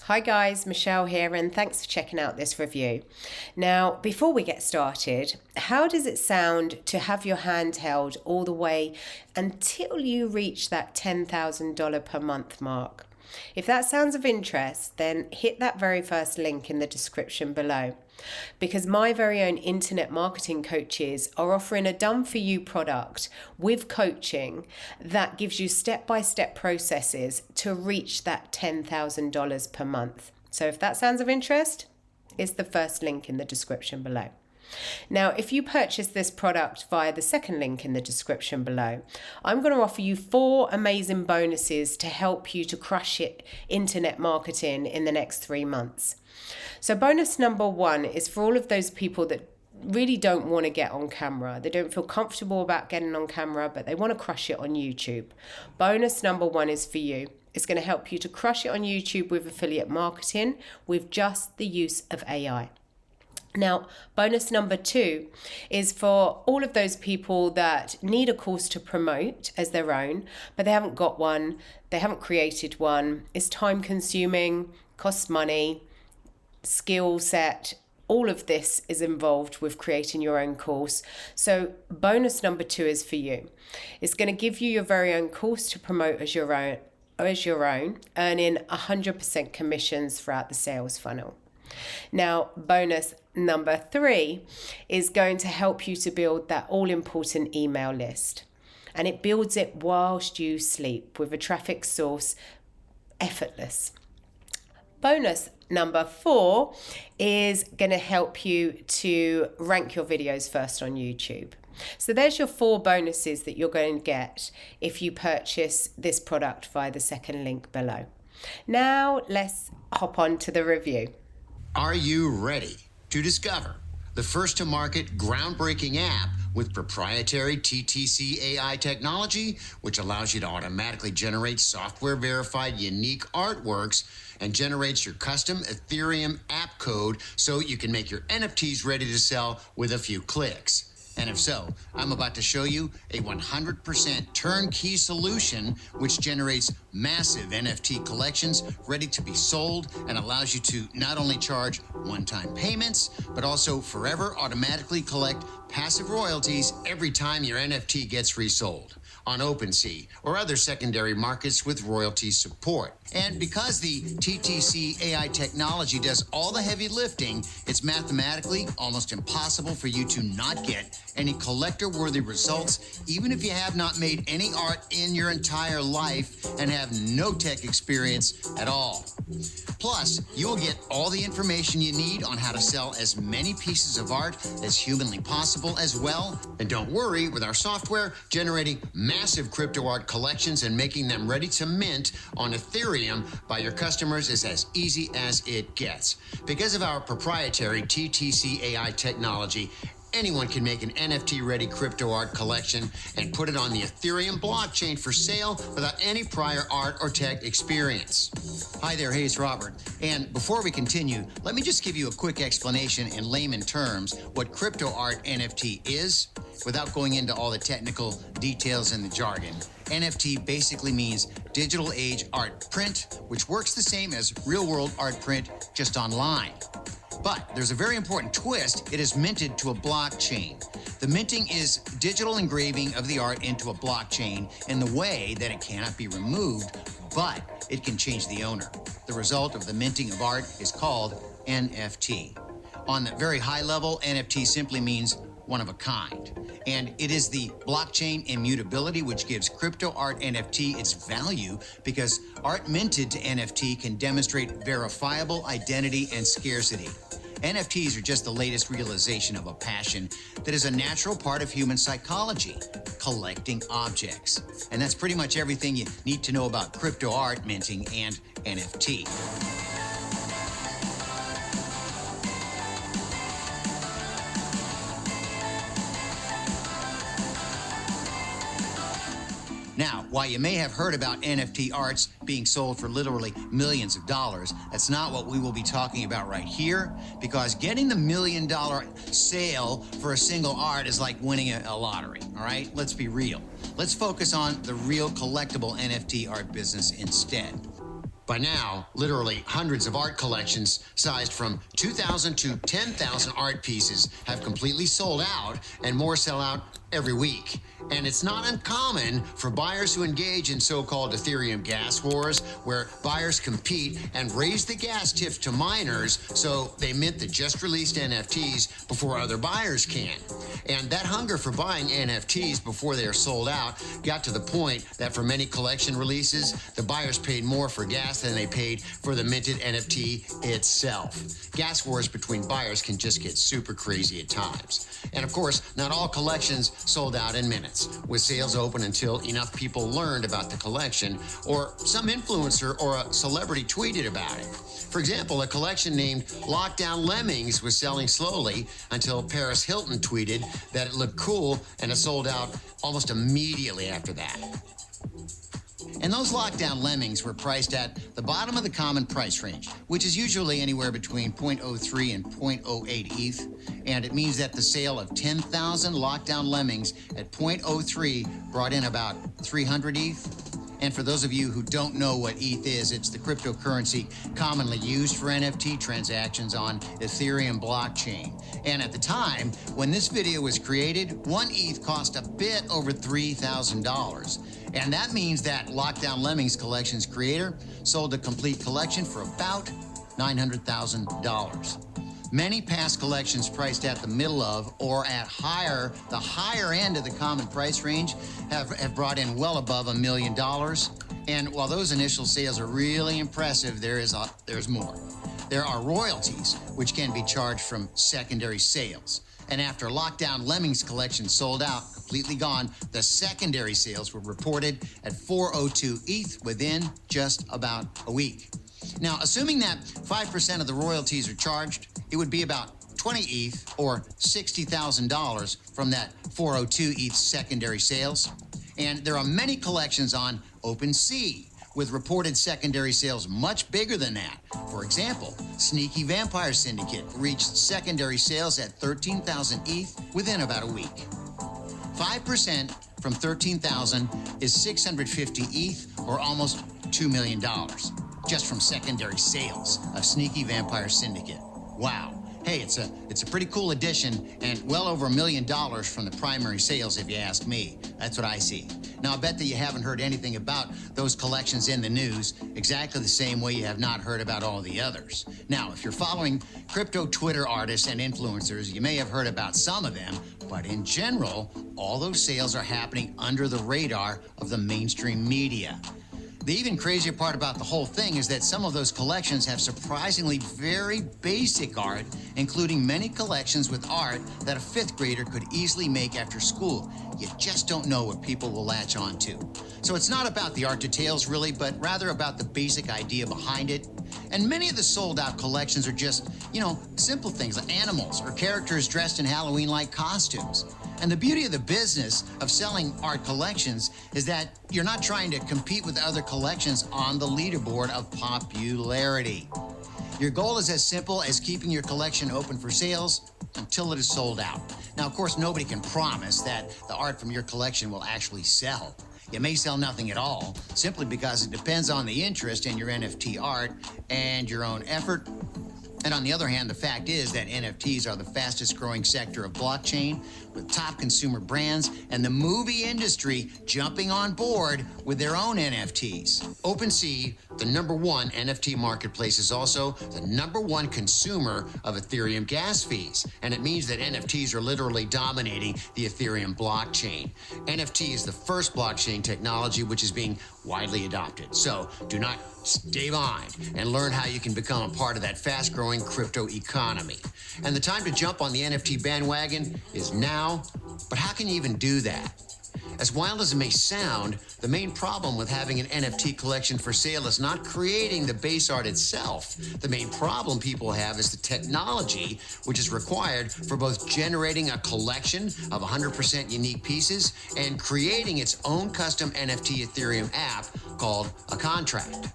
Hi guys, Michelle here, and thanks for checking out this review. Now, before we get started, how does it sound to have your hand held all the way until you reach that $10,000 per month mark? If that sounds of interest, then hit that very first link in the description below, because my very own internet marketing coaches are offering a done-for-you product with coaching that gives you step-by-step processes to reach that $10,000 per month. So if that sounds of interest, it's the first link in the description below. Now, if you purchase this product via the second link in the description below, I'm going to offer you 4 amazing bonuses to help you to crush it internet marketing in the next 3 months. So bonus number 1 is for all of those people that really don't want to get on camera. They don't feel comfortable about getting on camera, but they want to crush it on YouTube. Bonus number 1 is for you. It's going to help you to crush it on YouTube with affiliate marketing with just the use of AI. Now, bonus number 2 is for all of those people that need a course to promote as their own, but they haven't got one, they haven't created one, it's time consuming, costs money, skill set, all of this is involved with creating your own course. So bonus number 2 is for you. It's going to give you your very own course to promote as your own, earning 100% commissions throughout the sales funnel. Now, bonus number 3 is going to help you to build that all-important email list. And it builds it whilst you sleep with a traffic source, effortless. Bonus number 4 is going to help you to rank your videos first on YouTube. So there's your 4 bonuses that you're going to get if you purchase this product via the second link below. Now, let's hop on to the review. Are you ready to discover the first-to-market groundbreaking app with proprietary TTC AI technology, which allows you to automatically generate software-verified unique artworks and generates your custom Ethereum app code so you can make your NFTs ready to sell with a few clicks? And if so, I'm about to show you a 100% turnkey solution which generates massive NFT collections ready to be sold and allows you to not only charge one-time payments, but also forever automatically collect passive royalties every time your NFT gets resold on OpenSea or other secondary markets with royalty support. And because the TTC AI technology does all the heavy lifting, it's mathematically almost impossible for you to not get any collector-worthy results, even if you have not made any art in your entire life and have no tech experience at all. Plus, you will get all the information you need on how to sell as many pieces of art as humanly possible as well. And don't worry, with our software, generating massive crypto art collections and making them ready to mint on Ethereum by your customers is as easy as it gets. Because of our proprietary TTC AI technology, anyone can make an NFT-ready crypto art collection and put it on the Ethereum blockchain for sale without any prior art or tech experience. Hi there, hey, it's Robert. And before we continue, let me just give you a quick explanation in layman terms what crypto art NFT is without going into all the technical details and the jargon. NFT basically means digital age art print, which works the same as real-world art print, just online. But there's a very important twist. It is minted to a blockchain. The minting is digital engraving of the art into a blockchain in the way that it cannot be removed, but it can change the owner. The result of the minting of art is called NFT. On the very high level, NFT simply means one of a kind. And it is the blockchain immutability which gives crypto art NFT its value, because art minted to NFT can demonstrate verifiable identity and scarcity. NFTs are just the latest realization of a passion that is a natural part of human psychology, collecting objects. And that's pretty much everything you need to know about crypto art minting and NFT. Now, while you may have heard about NFT arts being sold for literally millions of dollars, that's not what we will be talking about right here, because getting the $1 million sale for a single art is like winning a lottery, all right? Let's be real. Let's focus on the real collectible NFT art business instead. By now, literally hundreds of art collections sized from 2,000 to 10,000 art pieces have completely sold out, and more sell out every week. And it's not uncommon for buyers who engage in so-called Ethereum gas wars, where buyers compete and raise the gas tip to miners so they mint the just released NFTs before other buyers can. And that hunger for buying NFTs before they are sold out got to the point that for many collection releases, the buyers paid more for gas than they paid for the minted NFT itself. Gas wars between buyers can just get super crazy at times. And of course, not all collections sold out in minutes, with sales open until enough people learned about the collection or some influencer or a celebrity tweeted about it. For example, a collection named Lockdown Lemmings was selling slowly until Paris Hilton tweeted that it looked cool, and it sold out almost immediately after that. And those Lockdown Lemmings were priced at the bottom of the common price range, which is usually anywhere between 0.03 and 0.08 ETH. And it means that the sale of 10,000 Lockdown Lemmings at 0.03 brought in about 300 ETH. And for those of you who don't know what ETH is, it's the cryptocurrency commonly used for NFT transactions on Ethereum blockchain. And at the time, when this video was created, one ETH cost a bit over $3,000. And that means that Lockdown Lemmings Collection's creator sold a complete collection for about $900,000. Many past collections priced at the middle of or at the higher end of the common price range have brought in well above $1 million. And while those initial sales are really impressive, there's more. There are royalties, which can be charged from secondary sales. And after Lockdown Lemmings Collection sold out, completely gone, the secondary sales were reported at 402 ETH within just about a week. Now, assuming that 5% of the royalties are charged, it would be about 20 ETH or $60,000 from that 402 ETH secondary sales. And there are many collections on OpenSea with reported secondary sales much bigger than that. For example, Sneaky Vampire Syndicate reached secondary sales at 13,000 ETH within about a week. 5% from 13,000 is 650 ETH or almost $2 million just from secondary sales of Sneaky Vampire Syndicate. Wow. Hey, it's a pretty cool addition and well over $1 million from the primary sales if you ask me. That's what I see. Now, I bet that you haven't heard anything about those collections in the news exactly the same way you have not heard about all the others. Now, if you're following crypto Twitter artists and influencers, you may have heard about some of them, but in general, all those sales are happening under the radar of the mainstream media. The even crazier part about the whole thing is that some of those collections have surprisingly very basic art, including many collections with art that a fifth grader could easily make after school. You just don't know what people will latch on to. So it's not about the art details really, but rather about the basic idea behind it. And many of the sold out collections are just, simple things like animals or characters dressed in Halloween-like costumes. And the beauty of the business of selling art collections is that you're not trying to compete with other collections on the leaderboard of popularity. Your goal is as simple as keeping your collection open for sales until it is sold out. Now, of course, nobody can promise that the art from your collection will actually sell. You may sell nothing at all, simply because it depends on the interest in your NFT art and your own effort. And on the other hand, the fact is that NFTs are the fastest growing sector of blockchain, with top consumer brands and the movie industry jumping on board with their own NFTs. OpenSea, the #1 NFT marketplace, is also the #1 consumer of Ethereum gas fees. And it means that NFTs are literally dominating the Ethereum blockchain. NFT is the first blockchain technology which is being widely adopted. So do not stay behind and learn how you can become a part of that fast-growing crypto economy. And the time to jump on the NFT bandwagon is now. But how can you even do that? As wild as it may sound, the main problem with having an NFT collection for sale is not creating the base art itself. The main problem people have is the technology which is required for both generating a collection of 100% unique pieces and creating its own custom NFT Ethereum app called a contract.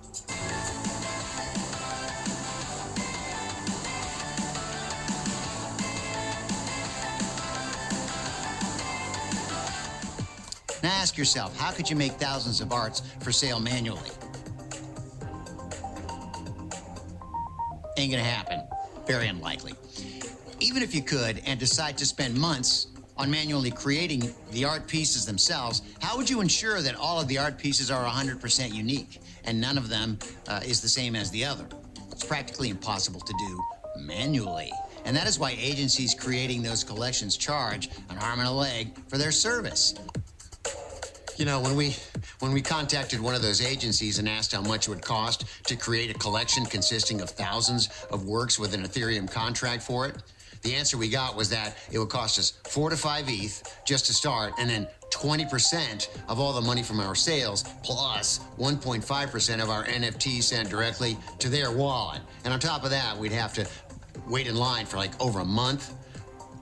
Now ask yourself, how could you make thousands of arts for sale manually? Ain't gonna happen. Very unlikely. Even if you could and decide to spend months on manually creating the art pieces themselves, how would you ensure that all of the art pieces are 100% unique and none of them is the same as the other? It's practically impossible to do manually. And that is why agencies creating those collections charge an arm and a leg for their service. You know, when we contacted one of those agencies and asked how much it would cost to create a collection consisting of thousands of works with an Ethereum contract for it, the answer we got was that it would cost us 4 to 5 ETH just to start, and then 20% of all the money from our sales plus 1.5% of our NFT sent directly to their wallet. And on top of that, we'd have to wait in line for like over a month.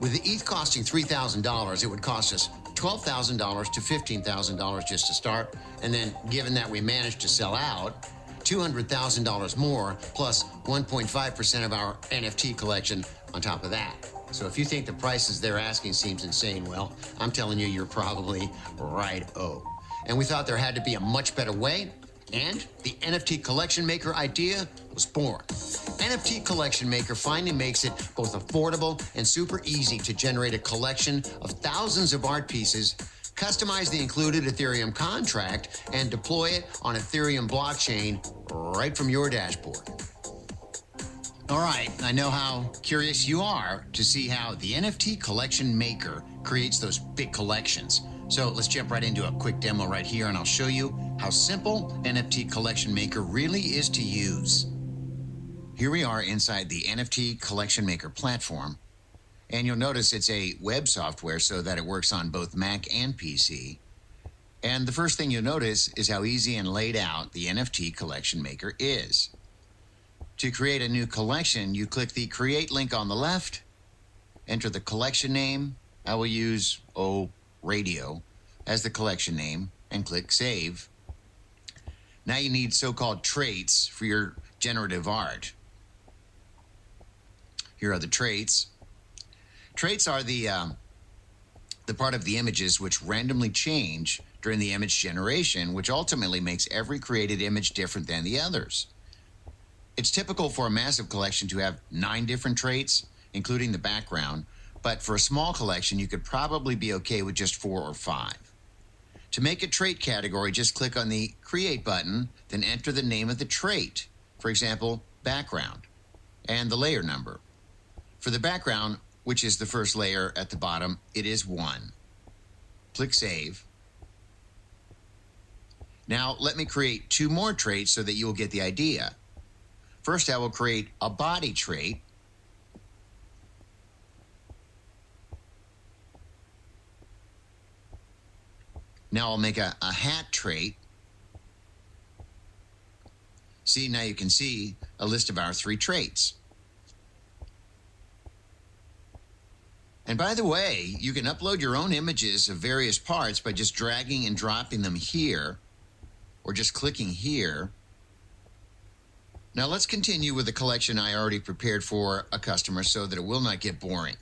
With the ETH costing $3,000, it would cost us $12,000 to $15,000 just to start. And then, given that we managed to sell out, $200,000 more plus 1.5% of our NFT collection on top of that. So if you think the prices they're asking seems insane, well, I'm telling you, you're probably right-o. And we thought there had to be a much better way, and the NFT Collection Maker idea was born. NFT Collection Maker finally makes it both affordable and super easy to generate a collection of thousands of art pieces, customize the included Ethereum contract, and deploy it on Ethereum blockchain right from your dashboard. All right, I know how curious you are to see how the NFT Collection Maker creates those big collections. So let's jump right into a quick demo right here, and I'll show you how simple NFT Collection Maker really is to use. Here we are inside the NFT Collection Maker platform, and you'll notice it's a web software so that it works on both Mac and PC. And the first thing you'll notice is how easy and laid out the NFT Collection Maker is. To create a new collection, you click the Create link on the left, enter the collection name. I will use, Radio as the collection name, and click Save. Now you need so-called traits for your generative art. Here are the traits. Traits are the part of the images which randomly change during the image generation, which ultimately makes every created image different than the others. It's typical for a massive collection to have 9 different traits, including the background, but for a small collection, you could probably be okay with just 4 or 5. To make a trait category, just click on the Create button, then enter the name of the trait, for example, background, and the layer number. For the background, which is the first layer at the bottom, it is 1. Click Save. Now, let me create 2 more traits so that you will get the idea. First, I will create a body trait. Now I'll make a hat trait. See, now you can see a list of our 3 traits. And by the way, you can upload your own images of various parts by just dragging and dropping them here, or just clicking here. Now let's continue with the collection I already prepared for a customer so that it will not get boring.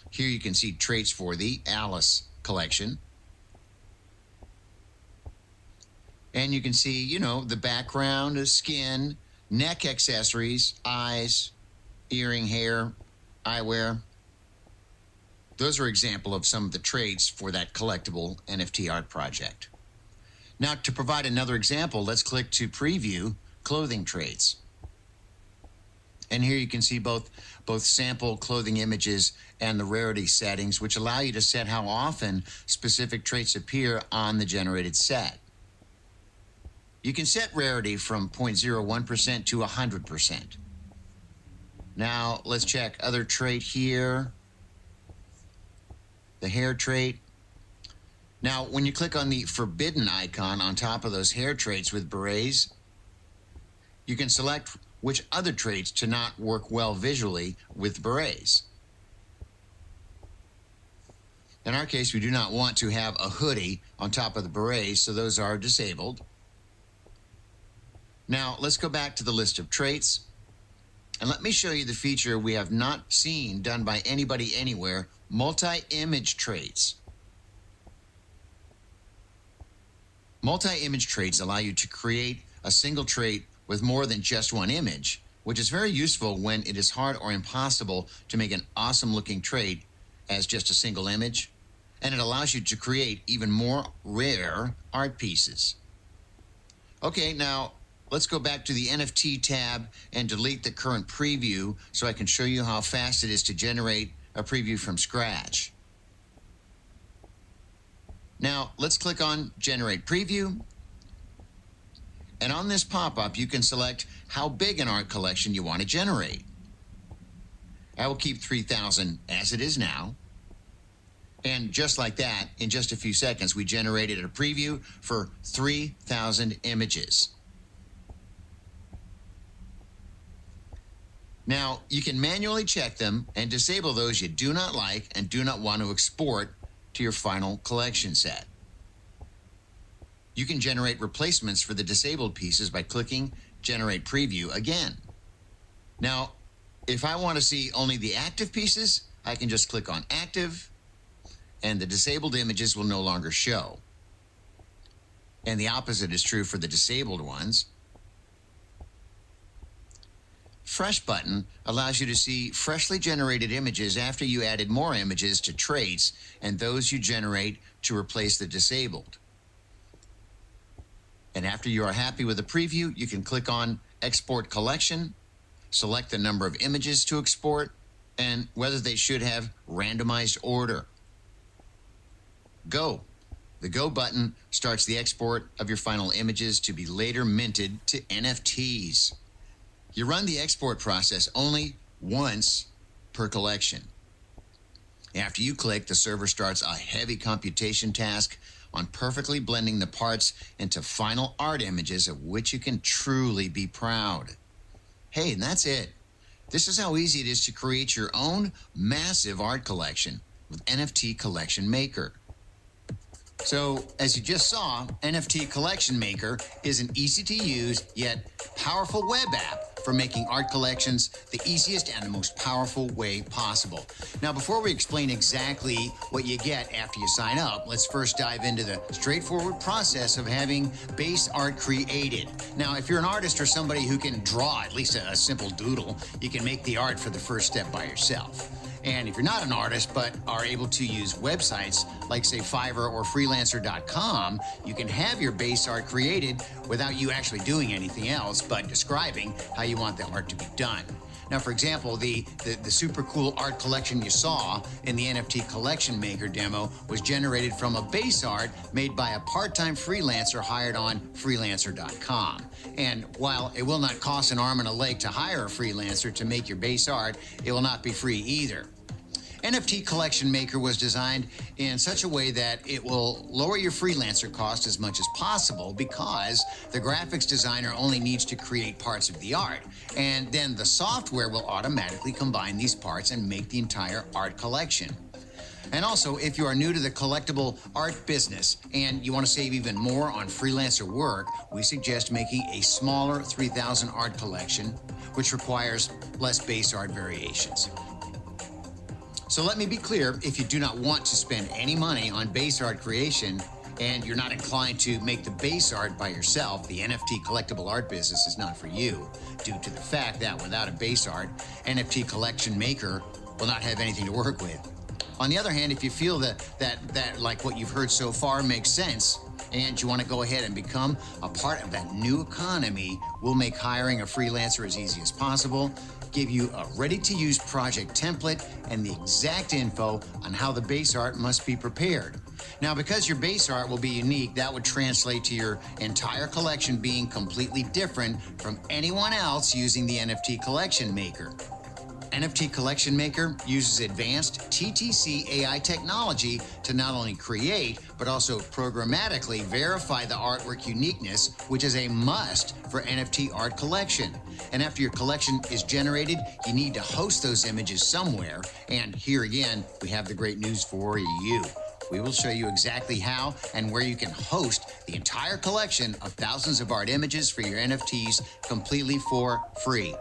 Here you can see traits for the Alice collection. And you can see, the background, skin, neck accessories, eyes, earring, hair, eyewear. Those are example of some of the traits for that collectible NFT art project. Now, to provide another example, let's click to preview clothing traits. And here you can see both sample clothing images and the rarity settings, which allow you to set how often specific traits appear on the generated set. You can set rarity from 0.01% to 100%. Now, let's check other trait here. The hair trait. Now, when you click on the forbidden icon on top of those hair traits with berets, you can select which other traits to not work well visually with berets. In our case, we do not want to have a hoodie on top of the berets, so those are disabled. Now, let's go back to the list of traits, and let me show you the feature we have not seen done by anybody anywhere, multi-image traits. Multi-image traits allow you to create a single trait with more than just one image, which is very useful when it is hard or impossible to make an awesome looking trait as just a single image, and it allows you to create even more rare art pieces. Okay, now let's go back to the NFT tab and delete the current preview so I can show you how fast it is to generate a preview from scratch. Now let's click on Generate Preview. And on this pop-up, you can select how big an art collection you want to generate. I will keep 3,000 as it is now. And just like that, in just a few seconds, we generated a preview for 3,000 images. Now, you can manually check them and disable those you do not like and do not want to export to your final collection set. You can generate replacements for the disabled pieces by clicking Generate Preview again. Now, if I want to see only the active pieces, I can just click on Active, and the disabled images will no longer show. And the opposite is true for the disabled ones. Fresh button allows you to see freshly generated images after you added more images to traits and those you generate to replace the disabled. And after you are happy with the preview, you can click on Export Collection, select the number of images to export, and whether they should have randomized order. Go. The Go button starts the export of your final images to be later minted to NFTs. You run the export process only once per collection. After you click, the server starts a heavy computation task on perfectly blending the parts into final art images of which you can truly be proud. Hey, and that's it. This is how easy it is to create your own massive art collection with NFT Collection Maker. So, as you just saw, NFT Collection Maker is an easy-to-use yet powerful web app for making art collections the easiest and the most powerful way possible. Now, before we explain exactly what you get after you sign up, let's first dive into the straightforward process of having base art created. Now, if you're an artist or somebody who can draw at least a simple doodle, you can make the art for the first step by yourself. And if you're not an artist but are able to use websites like, say, Fiverr or freelancer.com, you can have your base art created without you actually doing anything else but describing how you want the art to be done. Now, for example, the super cool art collection you saw in the NFT Collection Maker demo was generated from a base art made by a part-time freelancer hired on freelancer.com. And while it will not cost an arm and a leg to hire a freelancer to make your base art, it will not be free either. NFT Collection Maker was designed in such a way that it will lower your freelancer cost as much as possible because the graphics designer only needs to create parts of the art, and then the software will automatically combine these parts and make the entire art collection. And also, if you are new to the collectible art business and you want to save even more on freelancer work, we suggest making a smaller 3,000 art collection, which requires less base art variations. So let me be clear, if you do not want to spend any money on base art creation and you're not inclined to make the base art by yourself, the NFT collectible art business is not for you, due to the fact that without a base art, NFT Collection Maker will not have anything to work with. On the other hand, if you feel that like what you've heard so far makes sense, and you want to go ahead and become a part of that new economy, we'll make hiring a freelancer as easy as possible, give you a ready-to-use project template, and the exact info on how the base art must be prepared. Now, because your base art will be unique, that would translate to your entire collection being completely different from anyone else using the NFT Collection Maker. NFT Collection Maker uses advanced TTC AI technology to not only create, but also programmatically verify the artwork uniqueness, which is a must for NFT art collection. And after your collection is generated, you need to host those images somewhere. And here again, we have the great news for you. We will show you exactly how and where you can host the entire collection of thousands of art images for your NFTs completely for free.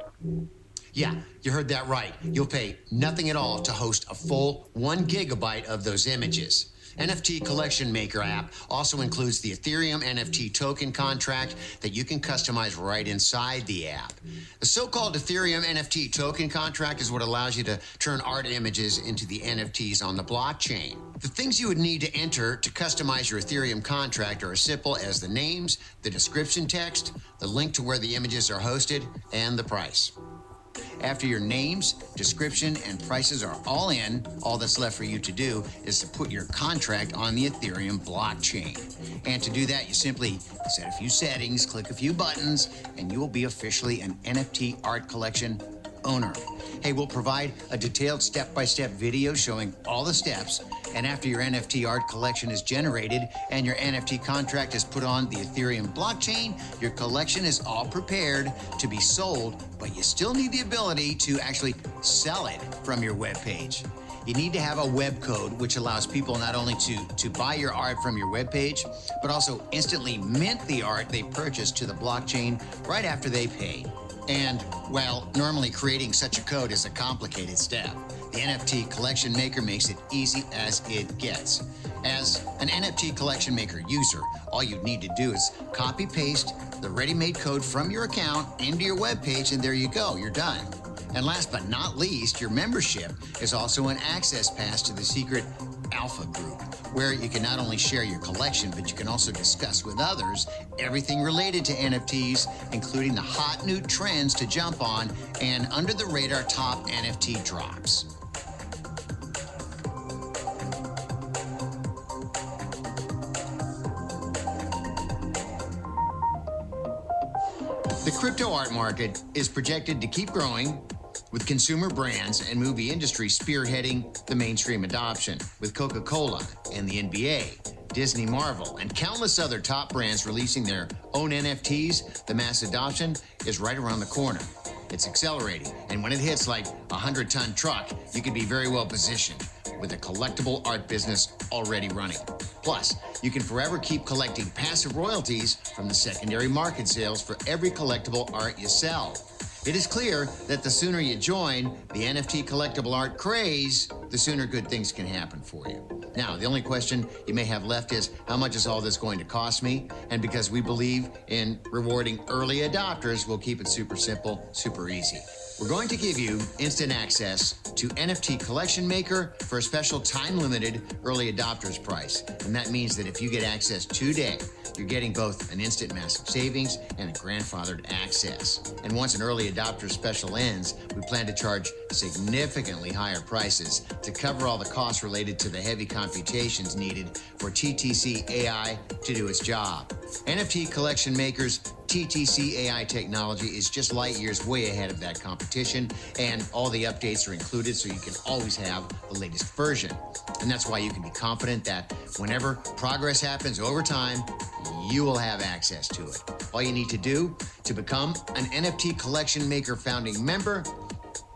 Yeah, you heard that right. You'll pay nothing at all to host a full 1 gigabyte of those images. NFT Collection Maker app also includes the Ethereum NFT token contract that you can customize right inside the app. The so-called Ethereum NFT token contract is what allows you to turn art images into the NFTs on the blockchain. The things you would need to enter to customize your Ethereum contract are as simple as the names, the description text, the link to where the images are hosted, and the price. After your names, description, and prices are all in, all that's left for you to do is to put your contract on the Ethereum blockchain. And to do that, you simply set a few settings, click a few buttons, and you will be officially an NFT art collection owner. Hey, we'll provide a detailed step-by-step video showing all the steps, and after your NFT art collection is generated and your NFT contract is put on the Ethereum blockchain, your collection is all prepared to be sold, but you still need the ability to actually sell it from your webpage. You need to have a web code which allows people not only to buy your art from your webpage, but also instantly mint the art they purchased to the blockchain right after they pay. And, well, normally creating such a code is a complicated step. The NFT Collection Maker makes it easy as it gets. As an NFT Collection Maker user, all you need to do is copy-paste the ready-made code from your account into your webpage, and there you go, you're done. And last but not least, your membership is also an access pass to the secret alpha group, where you can not only share your collection, but you can also discuss with others everything related to NFTs, including the hot new trends to jump on and under-the-radar top NFT drops. The crypto art market is projected to keep growing, with consumer brands and movie industry spearheading the mainstream adoption, with Coca-Cola and the NBA, Disney, Marvel, and countless other top brands releasing their own NFTs. The mass adoption is right around the corner. It's accelerating, and when it hits like a 100-ton truck, you could be very well positioned with a collectible art business already running. Plus, you can forever keep collecting passive royalties from the secondary market sales for every collectible art you sell. It is clear that the sooner you join the NFT collectible art craze, the sooner good things can happen for you. Now, the only question you may have left is, how much is all this going to cost me? And because we believe in rewarding early adopters, we'll keep it super simple, super easy. We're going to give you instant access to NFT Collection Maker for a special time-limited early adopters price. And that means that if you get access today, you're getting both an instant massive savings and a grandfathered access. And once an early adopter special ends, we plan to charge significantly higher prices to cover all the costs related to the heavy computations needed for TTC AI to do its job. NFT Collection Maker's TTC AI technology is just light years way ahead of that competition, and all the updates are included so you can always have the latest version. And that's why you can be confident that whenever progress happens over time, you will have access to it. All you need to do to become an NFT Collection Maker founding member,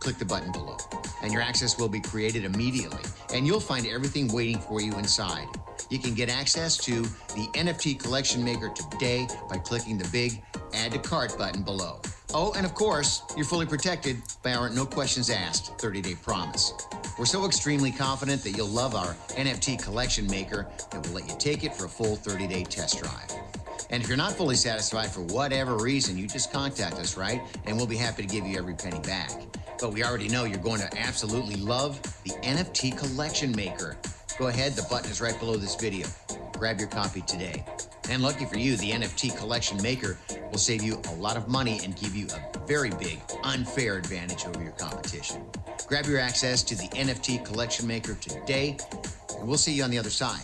click the button below, and your access will be created immediately, and you'll find everything waiting for you inside. You can get access to the NFT Collection Maker today by clicking the big Add to Cart button below. Oh, and of course, you're fully protected by our no questions asked 30-day promise. We're so extremely confident that you'll love our NFT Collection Maker that we'll let you take it for a full 30-day test drive. And if you're not fully satisfied for whatever reason, you just contact us, right? And we'll be happy to give you every penny back. But we already know you're going to absolutely love the NFT Collection Maker. Go ahead, the button is right below this video. Grab your copy today. And lucky for you, the NFT Collection Maker will save you a lot of money and give you a very big, unfair advantage over your competition. Grab your access to the NFT Collection Maker today, and we'll see you on the other side.